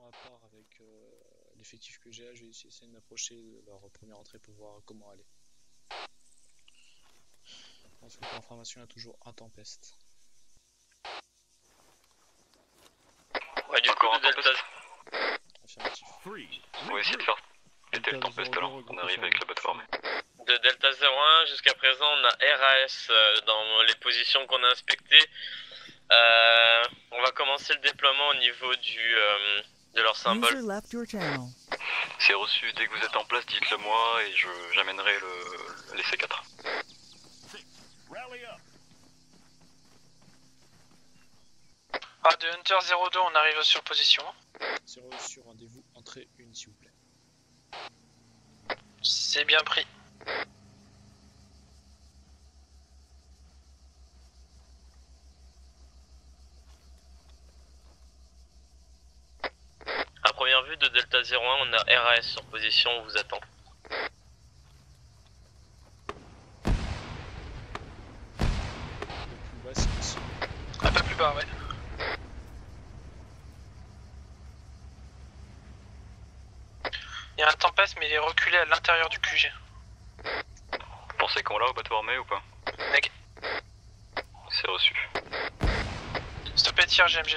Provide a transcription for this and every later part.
ma part, avec l'effectif que j'ai, je vais essayer de m'approcher de leur première entrée pour voir comment aller. Parce que pour information, il y a toujours un tempeste. Ouais, du coup, de Delta... Affirmatif. On va essayer de faire péter le tempeste là, on arrive avec la bateau armée. De Delta 01, jusqu'à présent, on a RAS dans les positions qu'on a inspectées. On va commencer le déploiement au niveau de leur symbole. C'est reçu, dès que vous êtes en place, dites-le moi et j'amènerai les C4. Ah, de Hunter 02, on arrive sur position. C'est reçu, rendez-vous, entrée 1 s'il vous plaît. C'est bien pris. À première vue, de Delta 01, on a RAS sur position, on vous attend. Le plus bas si possible. Un peu plus bas, ouais. Il y a un tempeste, mais il est reculé à l'intérieur du QG. Vous pensez qu'on l'a au bateau armé ou pas? Neg. C'est reçu. Stoppez, tir GMG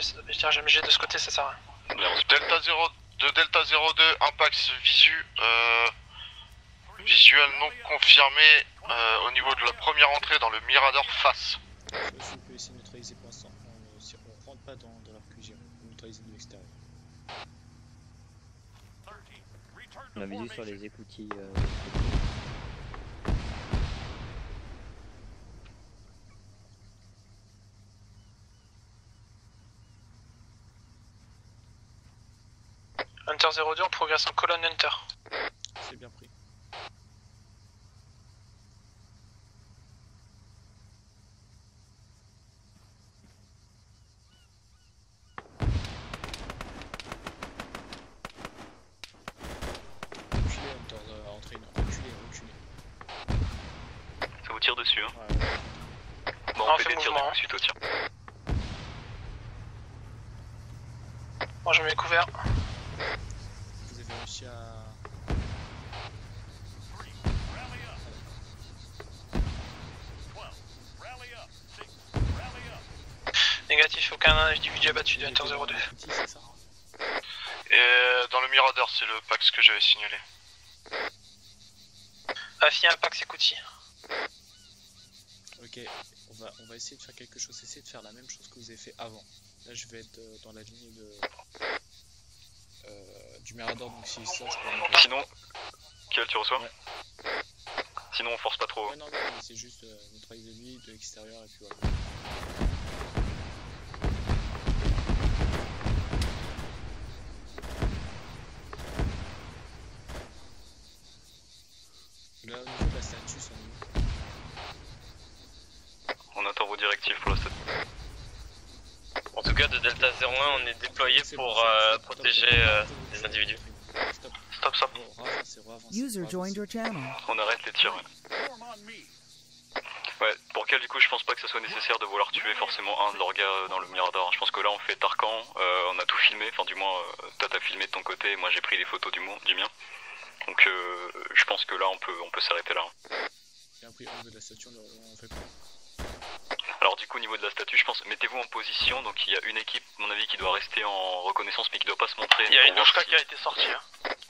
de ce côté, ça sert à rien. Bien reçu. De Delta 02, impact visu, visuel non confirmé au niveau de la première entrée dans le Mirador face. Si vous pouvez essayer de neutraliser pour l'instant, on rentre pas dans leur QG, on neutralise de l'extérieur. On a visé sur les écoutilles. Hunter 02, on progresse en colonne Hunter. C'est bien pris. Reculez Hunter, entrée 1, reculez. Ça vous tire dessus hein? Ouais. Bon, Non, on fait fait des tirs mouvement. de suite au tir. Moi je mets couvert. Vous avez réussi à... Négatif, aucun individu abattu de Hunter 02. C'est ça. Et dans le Mirador, c'est le Pax que j'avais signalé. Affi Impact Écoutille. Ok, on va essayer de faire quelque chose, essayer de faire la même chose que vous avez fait avant. Là je vais être dans la ligne de du Mirador, donc si ça je peux me... Sinon, Kiel tu reçois? Ouais. Sinon on force pas trop. Ouais, non, c'est juste neutraliser lui de l'extérieur et puis voilà. Là au niveau de la statue, c'est On attend vos directives pour la statue. En tout cas, de Delta 01, on est déployé pour protéger les individus. Stop. User joined your channel. On arrête les tirs, ouais. Ouais, pour quel du coup je pense pas que ça soit nécessaire de vouloir tuer forcément un de leurs gars dans le Mirador. Je pense que là on fait Tarkan, on a tout filmé, enfin du moins toi t'as filmé de ton côté, moi j'ai pris les photos du mien. Donc je pense que là on peut s'arrêter là. Bien pris, au niveau de la statue, on fait quoi? Alors du coup au niveau de la statue je pense, mettez-vous en position, donc il y a une équipe à mon avis qui doit rester en reconnaissance mais qui doit pas se montrer. Il y a une douchka qui a été sortie. Hein.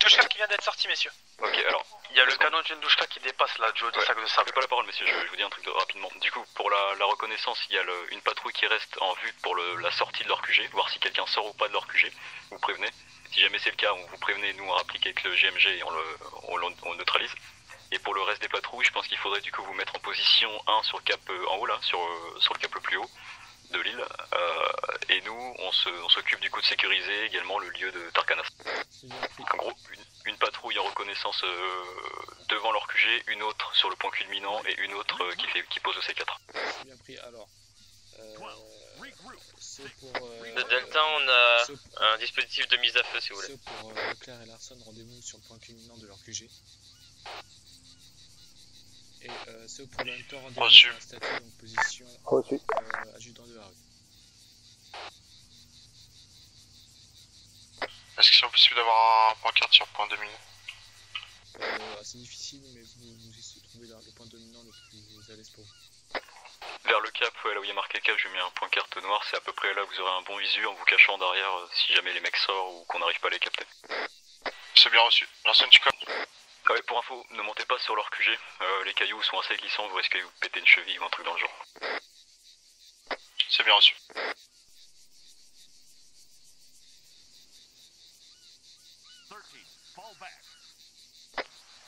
Douchka qui vient d'être sortie, messieurs. Ok, alors... Il y a le canon d'une douchka qui dépasse là, Joe, de sac de Je sable. fais pas la parole monsieur, je vous dis un truc rapidement. Du coup pour la reconnaissance il y a une patrouille qui reste en vue pour la sortie de leur QG, voir si quelqu'un sort ou pas de leur QG, vous prévenez. Si jamais c'est le cas, on vous prévenez, nous on applique avec le GMG et on le neutralise. Et pour le reste des patrouilles, je pense qu'il faudrait du coup vous mettre en position 1 sur le cap en haut là, sur le cap le plus haut de l'île. Et nous, on s'occupe du coup de sécuriser également le lieu de Tarkanas. En gros, une patrouille en reconnaissance devant leur QG, une autre sur le point culminant et une autre qui pose le C4. C'est bien pris, alors... c'est pour... De Delta, on a un dispositif de mise à feu si vous voulez. C'est pour Leclerc et Larson, rendez-vous sur le point culminant de leur QG. Et c'est pour le Hunter, rendez-vous sur la statue, donc position adjudant de la rue. Est-ce que c'est possible d'avoir un pancarte sur point dominant? Assez difficile, mais vous essayez de trouver le point dominant le plus à l'aise pour vous. Vers le cap, ouais, là où il y a marqué cap, j'ai mis un point carte noir, c'est à peu près là où vous aurez un bon visu en vous cachant derrière si jamais les mecs sortent ou qu'on n'arrive pas à les capter. C'est bien reçu. L'ancienne tu codes. Ouais, pour info, ne montez pas sur leur QG, les cailloux sont assez glissants, vous risquez de vous péter une cheville ou un truc dans le genre. C'est bien reçu.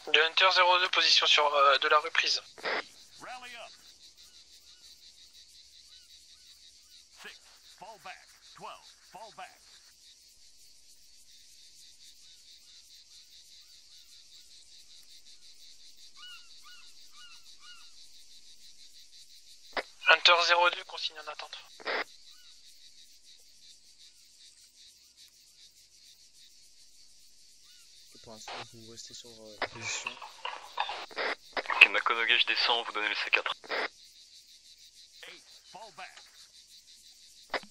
Le Hunter 02, position sur de la reprise. Hunter 02, consigne en attente. Et pour l'instant, vous restez sur position. Ok, Makonoge, je descends, vous donnez le C4.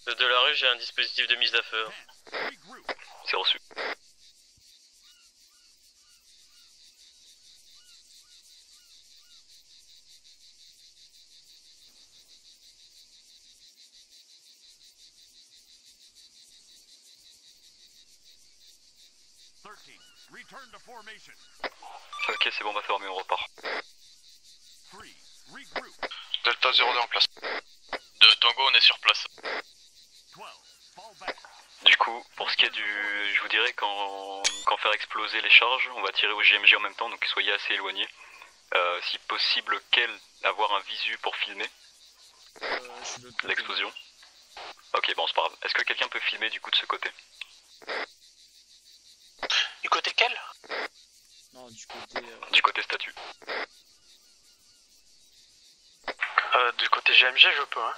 De la rue, j'ai un dispositif de mise à feu. C'est reçu. Ok, c'est bon, on va fermer, on repart. Delta 02 en place. De Tango, on est sur place. Du coup, pour ce qui est du... Je vous dirais quand faire exploser les charges, on va tirer au JMG en même temps, donc soyez assez éloignés. Si possible, avoir un visu pour filmer l'explosion. Ok, bon, c'est pas grave. Est-ce que quelqu'un peut filmer du coup de ce côté? Du côté quel? Non, du côté... Du côté statue. Du côté GMG, je peux, hein.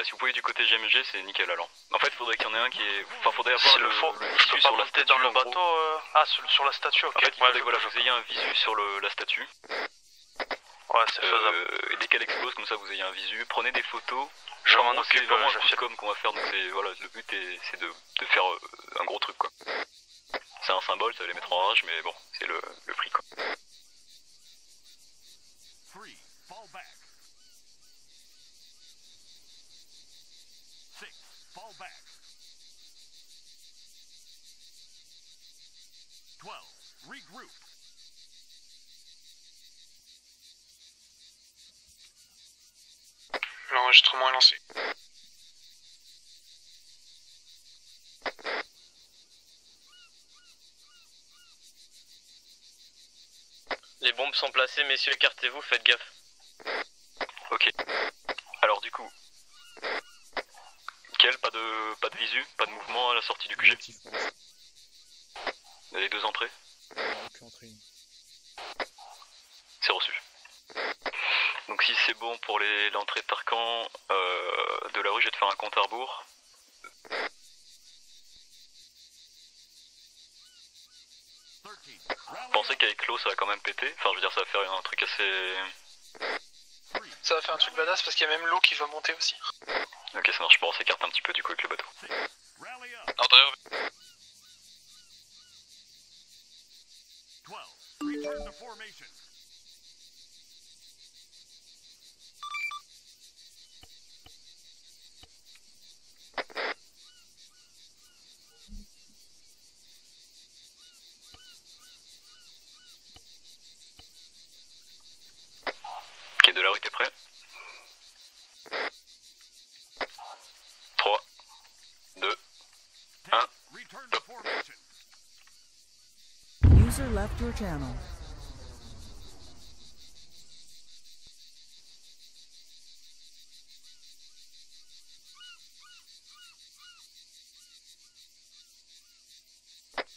Si vous pouvez du côté GMG, c'est nickel alors. En fait, faudrait qu'il y en ait un qui est... Enfin, faudrait avoir le visu sur la statue dans le en gros. bateau. Ah, sur la statue, ok. En fait, il faudrait que voilà, vous ayez un visu sur la statue. Ouais, c'est faisable. Et dès qu'elle explose, comme ça vous ayez un visu. Prenez des photos. Je m'en occupe, c'est vraiment je un coup de com qu'on va faire, donc c'est voilà, le but c'est de faire un gros truc quoi. C'est un symbole, ça va les mettre en rage, mais bon, c'est le prix quoi. L'enregistrement est lancé. Les bombes sont placées, messieurs, écartez-vous, faites gaffe. Ok. Alors du coup, Nickel, pas de visu, pas de mouvement à la sortie du QG. Il y a les deux entrées. C'est reçu. Donc si c'est bon pour l'entrée de Tarkan, de la rue, je vais te faire un compte à rebours. Pensez qu'avec l'eau ça va quand même péter, enfin je veux dire ça va faire un truc assez... Ça va faire un truc badass parce qu'il y a même l'eau qui va monter aussi. Ok ça marche, bon on s'écarte un petit peu du coup avec le bateau. Ok, de la rue, t'es prêt? 3, 2, 1, User left your channel.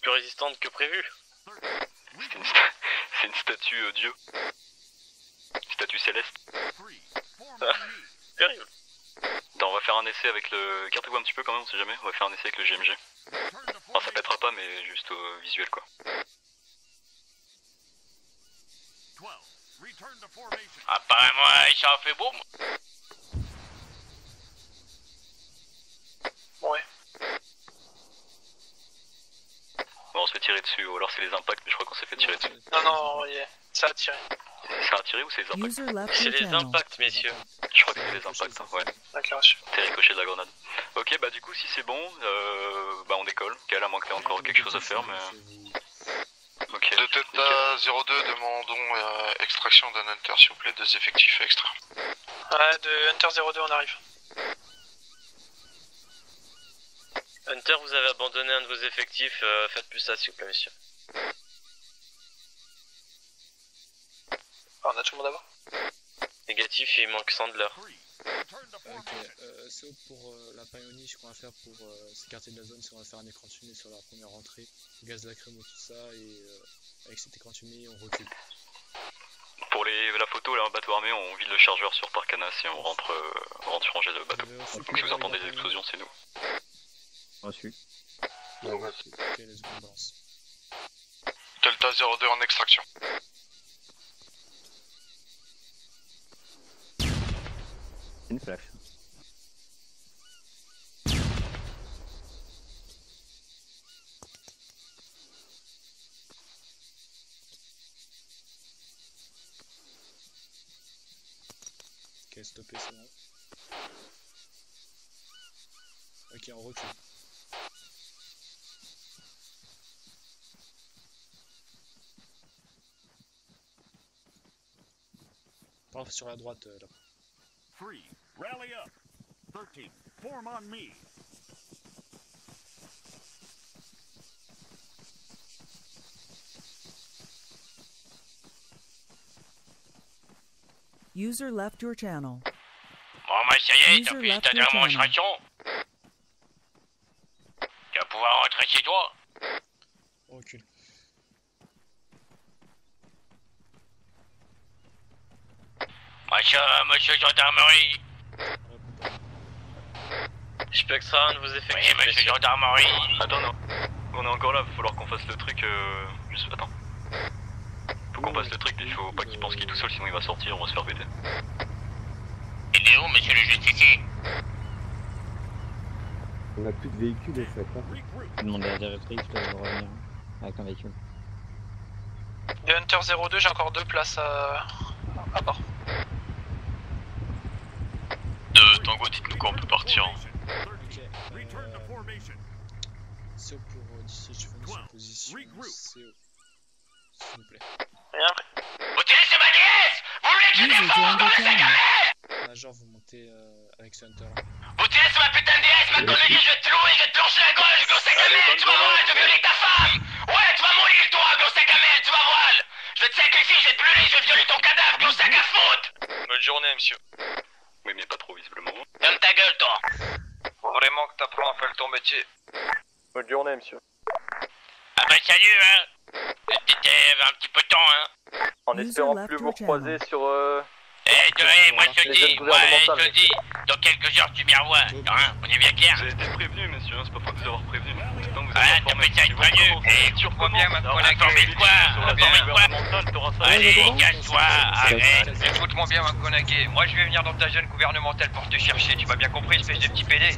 Plus résistante que prévu. C'est une statue dieu. Statue céleste. Terrible. Attends, on va faire un essai avec le... Écartez-vous un petit peu quand même, on sait jamais. On va faire un essai avec le GMG. Enfin, ça pètera pas, mais juste au visuel, quoi. Apparemment, il s'en fait beau. Ouais. tirer dessus, ou alors c'est les impacts, mais je crois qu'on s'est fait tirer dessus. Non, ça a tiré. Ça a tiré ou c'est les impacts? User left C'est your les channel. impacts, messieurs. Je crois que c'est les impacts, hein, ouais. D'accord, reçu. T'es ricoché de la grenade. Ok, bah du coup, si c'est bon, bah on décolle. Ok, là, manque encore quelque chose à faire, mais... Ok. De Delta 02, demandons extraction d'un Hunter, s'il vous plaît, 2 effectifs extra. Ouais, de Hunter 02, on arrive. Hunter, vous avez abandonné un de vos effectifs, faites plus ça s'il vous plaît, messieurs. Ah, on a tout le monde d'abord. Négatif, il manque Sandler. Ok, c'est pour la paillonniche qu'on va faire pour ces quartiers de la zone, c'est on va faire un écran de fumée sur la première entrée, gaz lacrymo, tout ça, et avec cet écran de fumée, on recule. Pour la photo, là, un bateau armé, on vide le chargeur sur Parcanas et on rentre ranger le bateau. Donc si vous entendez des explosions, c'est nous. Reçu. Ok, let's go, on balance. Delta 02 en extraction. Une flash. Ok, stoppé, c'est bon. Ok, on recule. Parle sur la droite, là. 3, rally up. 13, form on me. User left your channel. Bon bah ça y est, User t'as fini left ta your channel. démonstration. Tu vas pouvoir rentrer chez toi. On recule. Monsieur gendarmerie. Je peux extraire un de vos Oui, effectifs, monsieur messieurs. gendarmerie. Attends, non. On est encore là, va falloir qu'on fasse le truc, juste... Attends. Faut qu'on fasse le truc, il faut pas qu'il pense qu'il est tout seul, sinon il va sortir, on va se faire péter. Il est où, monsieur le justicier? On a plus de véhicules au fait. Hein. Je demande à la directrice de revenir avec un véhicule. De Hunter 02, j'ai encore 2 places à bord. De Tango, dites-nous quand on peut partir. Ok, CO pour d'ici, je fais une supposition. CO, s'il vous plaît. Rien. Vous tirez sur ma DS! Vous voulez que je User défende? joined your Bordel de channel. merde! Major, vous montez avec ce Hunter. Vous tirez sur ma putain de DS! Maintenant, je vais te louer, je vais te plancher la gorge, gros sac à merde! Tu vas voir, je vais violer ta femme! Ouais, tu vas mourir, toi, gros sac à merde, tu vas voir! Je vais te sacrifier, je vais te brûler, je vais violer ton cadavre, gros sac à foutre! Bonne journée, monsieur. Oui, mais pas trop visiblement. Ferme ta gueule, toi! Faut vraiment que t'apprends à faire ton métier. Bonne journée, monsieur. Ah bah salut, hein! T'étais un petit peu de temps, hein! En User espérant left plus your vous recroiser channel. sur... Moi je te les dis, aides gouvernementales. dans quelques heures tu m'y revois, hein, on est bien clair. Vous avez été prévenu, monsieur, hein, c'est pas faute de vous avoir prévenu. Maintenant, vous Ah, avez t'as pas être prévenu. Et tu reprends bien ma collègue. Informez-toi, Allez, casse-toi, arrête. Écoute-moi bien, ma connaguée. Moi, je vais venir dans ta zone gouvernementale pour te chercher. Tu m'as bien compris, espèce de petit PD?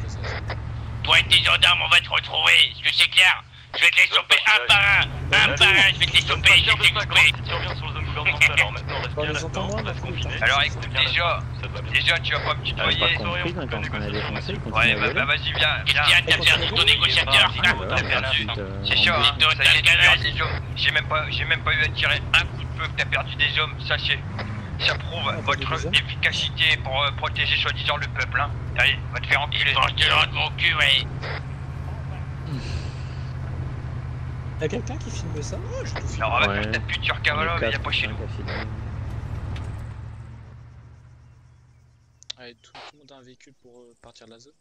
Toi et tes gendarmes, on va te retrouver, est-ce que c'est clair? Je vais te les choper un par un, je vais te les choper, je vais te les couper. Si tu reviens sur la zone gouvernementale, alors maintenant, reste bien là-dedans, reste confiné. Alors écoute, déjà, tu vas pas me tutoyer. Pas compris, mais quand on a défoncé, il continue à voler. vas-y, viens. Qu'est-ce qu'il y a? T'as perdu ton négociateur, Voilà, ensuite, c'est chaud, j'ai même pas eu à tirer un coup de feu que t'as perdu des hommes, sachez. Ça prouve votre efficacité pour protéger soi-disant le peuple, hein. Allez, va te faire enculer. Je te rends de mon cul, ouais. Y'a quelqu'un qui filme ça? Oh, je tout filme. Alors, on va faire ta pute sur Cavalov, mais y'a pas chez nous. Allez, tout le monde a un véhicule pour partir de la zone.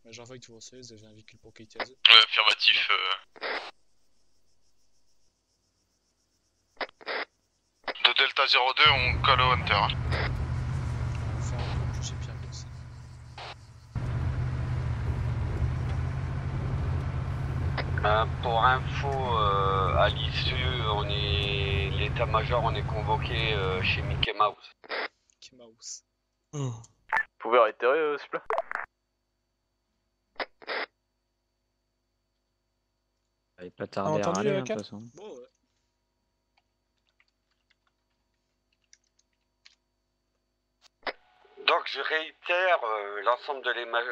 Major Voigt, vous recevez, vous avez un véhicule pour quitter la zone? Ouais, affirmatif. De Delta 02, on colle au Hunter. On va faire un coup, j'ai bien pensé. Pour info, à l'issue, l'état-major, on est convoqué chez Mickey Mouse. Mickey Mouse. Vous pouvez arrêter, s'il vous plaît? Il va pas tarder à râler, de toute façon. Bon, ouais. Donc je réitère, l'ensemble de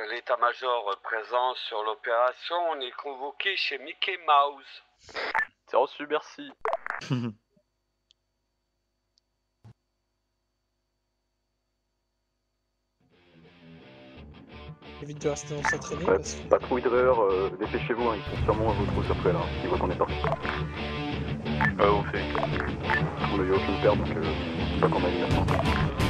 l'état-major présent sur l'opération, on est convoqué chez Mickey Mouse. C'est reçu, merci. Évite de rester dans sa traînée Ouais, parce que... patrouille d'erreur, dépêchez-vous, hein, ils sont sûrement à vos trousses après là, ils voient qu'on est parti. On fait. On n'a eu aucune perte donc pas qu'on a eu maintenant.